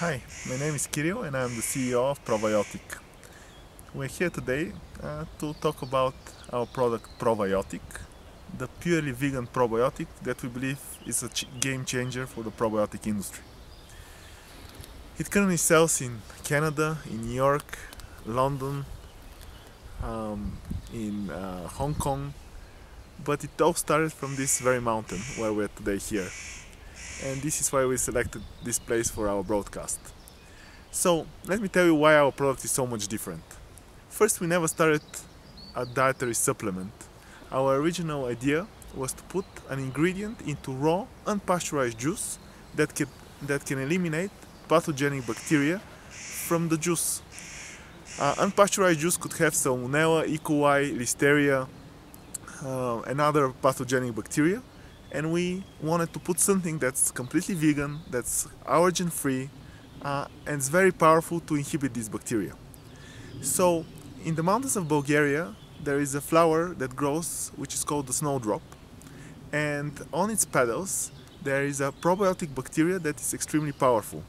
Hi, my name is Kirill and I'm the CEO of ProViotic. We're here today to talk about our product ProViotic, the purely vegan probiotic that we believe is a game changer for the probiotic industry. It currently sells in Canada, in New York, London, in Hong Kong, but it all started from this very mountain where we're today here. And this is why we selected this place for our broadcast. So let me tell you why our product is so much different. First, we never started a dietary supplement. Our original idea was to put an ingredient into raw, unpasteurized juice that can eliminate pathogenic bacteria from the juice. Unpasteurized juice could have Salmonella, E. coli, Listeria, and other pathogenic bacteria. And we wanted to put something that's completely vegan, that's allergen-free, and it's very powerful to inhibit these bacteria. So, in the mountains of Bulgaria, there is a flower that grows, which is called the snowdrop. And on its petals, there is a probiotic bacteria that is extremely powerful.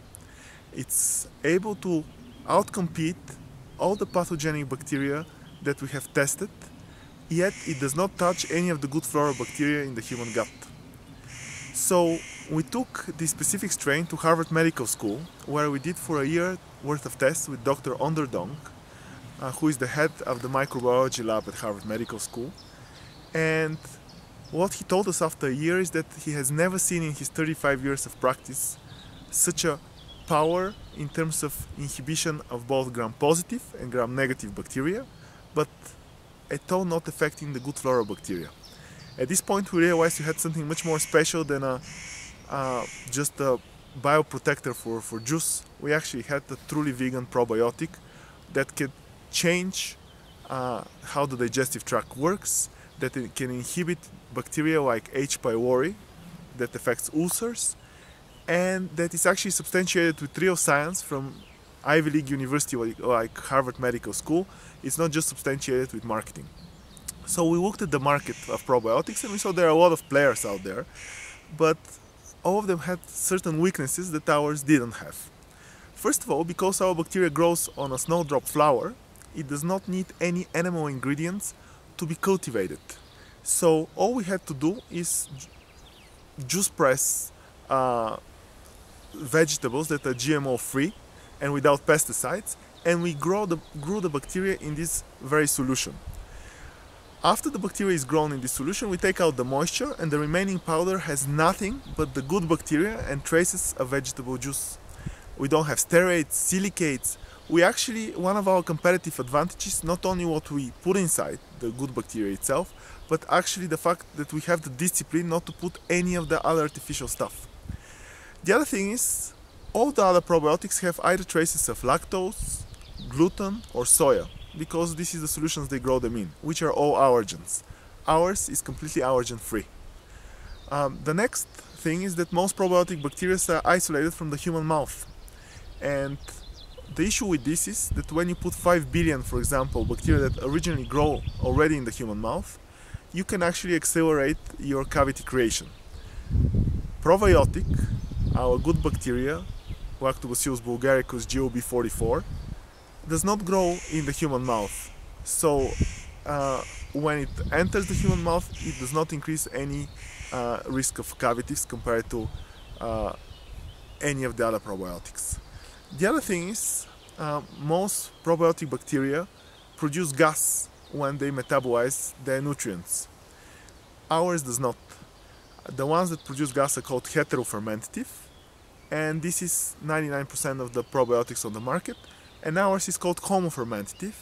It's able to outcompete all the pathogenic bacteria that we have tested, yet it does not touch any of the good flora bacteria in the human gut. So we took this specific strain to Harvard Medical School, where we did for a year worth of tests with Dr. Onderdonk, who is the head of the microbiology lab at Harvard Medical School. And what he told us after a year is that he has never seen in his 35 years of practice such a power in terms of inhibition of both gram-positive and gram-negative bacteria, but at all not affecting the good flora bacteria. At this point we realized we had something much more special than just a bioprotector for juice. We actually had a truly vegan probiotic that can change how the digestive tract works, that it can inhibit bacteria like H. pylori that affects ulcers, and that is actually substantiated with real science from Ivy League university like Harvard Medical School. It's not just substantiated with marketing. So we looked at the market of probiotics and we saw there are a lot of players out there, but all of them had certain weaknesses that ours didn't have. First of all, because our bacteria grows on a snowdrop flower, it does not need any animal ingredients to be cultivated. So all we had to do is juice press vegetables that are GMO free and without pesticides, and we grew the bacteria in this very solution. After the bacteria is grown in this solution, we take out the moisture, and the remaining powder has nothing but the good bacteria and traces of vegetable juice. We don't have steroids, silicates. One of our competitive advantages, not only what we put inside the good bacteria itself, but actually the fact that we have the discipline not to put any of the other artificial stuff. The other thing is, all the other probiotics have either traces of lactose, gluten, or soya, because this is the solutions they grow them in, which are all allergens. Ours is completely allergen free. The next thing is that most probiotic bacteria are isolated from the human mouth. And the issue with this is that when you put 5 billion, for example, bacteria that originally grow already in the human mouth, you can actually accelerate your cavity creation. ProViotic, our good bacteria, Lactobacillus bulgaricus GOB44, does not grow in the human mouth. So when it enters the human mouth, it does not increase any risk of cavities compared to any of the other probiotics. The other thing is, most probiotic bacteria produce gas when they metabolize their nutrients. Ours does not. The ones that produce gas are called heterofermentative, and this is 99% of the probiotics on the market. And ours is called homofermentative.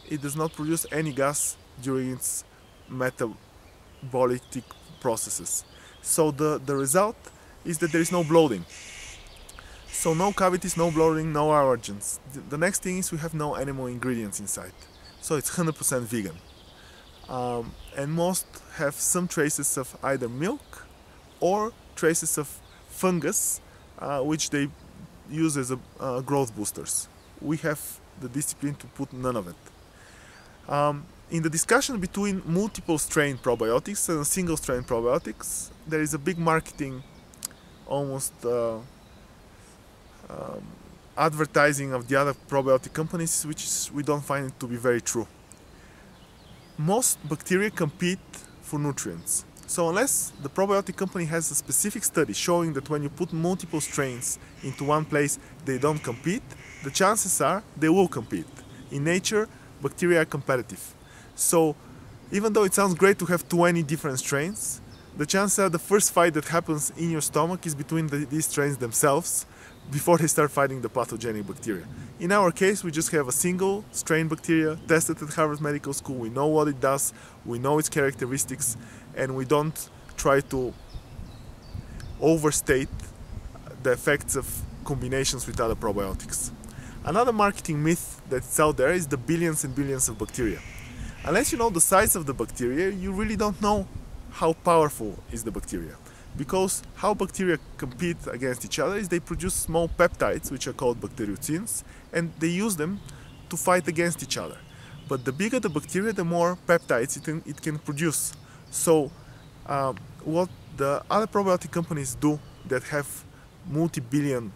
It does not produce any gas during its metabolic processes. So the result is that there is no bloating. So no cavities, no bloating, no allergens. The next thing is we have no animal ingredients inside. So it's 100% vegan. And most have some traces of either milk or traces of fungus, which they use as growth boosters. We have the discipline to put none of it. In the discussion between multiple strain probiotics and single strain probiotics, there is a big marketing almost advertising of the other probiotic companies, we don't find it to be very true. Most bacteria compete for nutrients. So unless the probiotic company has a specific study showing that when you put multiple strains into one place, they don't compete, the chances are they will compete. In nature, bacteria are competitive. So even though it sounds great to have 20 different strains, the chances are the first fight that happens in your stomach is between these strains themselves before they start fighting the pathogenic bacteria. In our case, we just have a single strain bacteria tested at Harvard Medical School. We know what it does, we know its characteristics, and we don't try to overstate the effects of combinations with other probiotics. Another marketing myth that's out there is the billions and billions of bacteria. Unless you know the size of the bacteria, you really don't know how powerful is the bacteria. Because how bacteria compete against each other is they produce small peptides, which are called bacteriocins, and they use them to fight against each other. But the bigger the bacteria, the more peptides it can produce. So what the other probiotic companies do that have multi-billion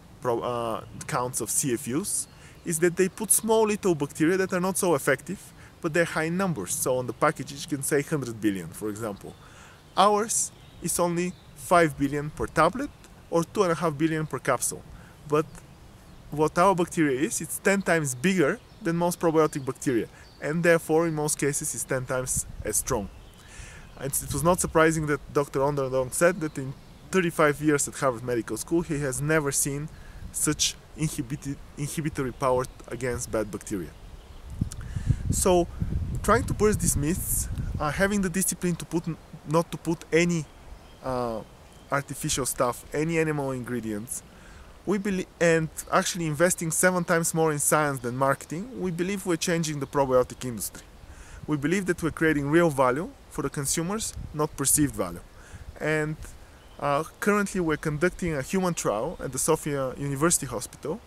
counts of CFUs is that they put small little bacteria that are not so effective, but they're high numbers. So on the package you can say 100 billion, for example. Ours is only 5 billion per tablet or 2.5 billion per capsule. But what our bacteria is, it's 10 times bigger than most probiotic bacteria, and therefore in most cases it's 10 times as strong. And it was not surprising that Dr. Onderdong said that in 35 years at Harvard Medical School he has never seen such inhibitory power against bad bacteria. So trying to burst these myths, having the discipline to not to put any artificial stuff, any animal ingredients, we believe, and actually investing 7 times more in science than marketing, we believe we're changing the probiotic industry. We believe that we're creating real value for the consumers, not perceived value. And currently we're conducting a human trial at the Sofia University Hospital,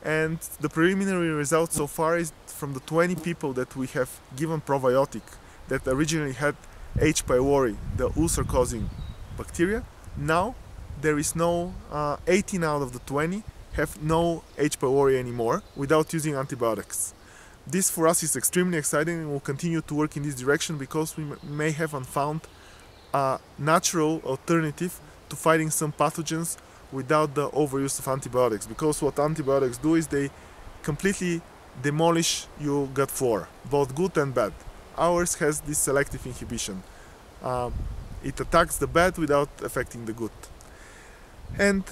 and the preliminary results so far is from the 20 people that we have given probiotic that originally had H. pylori, the ulcer-causing bacteria. Now there is no 18 out of the 20 have no H. pylori anymore without using antibiotics. This for us is extremely exciting, and we'll continue to work in this direction because we may have found a natural alternative to fighting some pathogens without the overuse of antibiotics. Because what antibiotics do is they completely demolish your gut flora, both good and bad. Ours has this selective inhibition. It attacks the bad without affecting the good. And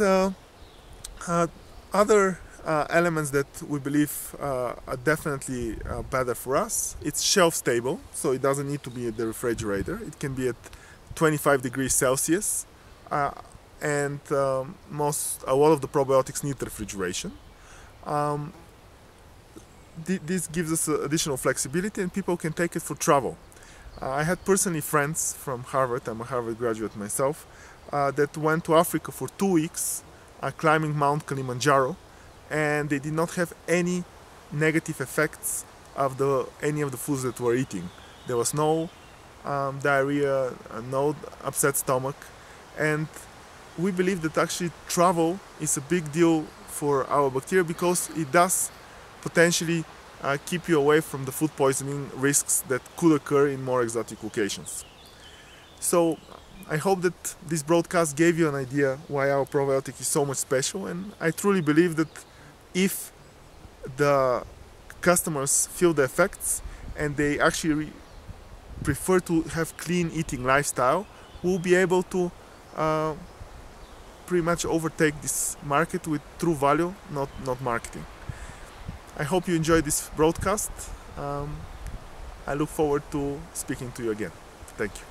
other elements that we believe are definitely better for us, it's shelf stable, so it doesn't need to be at the refrigerator. It can be at 25 degrees Celsius, and a lot of the probiotics need refrigeration. This gives us additional flexibility, and people can take it for travel. I had personally friends from Harvard, I'm a Harvard graduate myself, that went to Africa for 2 weeks climbing Mount Kilimanjaro, and they did not have any negative effects of any of the foods that were eating. There was no diarrhea, no upset stomach, and we believe that actually travel is a big deal for our bacteria because it does potentially keep you away from the food poisoning risks that could occur in more exotic locations. So I hope that this broadcast gave you an idea why our probiotic is so much special, and I truly believe that if the customers feel the effects and they actually prefer to have clean eating lifestyle, we'll be able to pretty much overtake this market with true value, not marketing. I hope you enjoyed this broadcast. I look forward to speaking to you again. Thank you.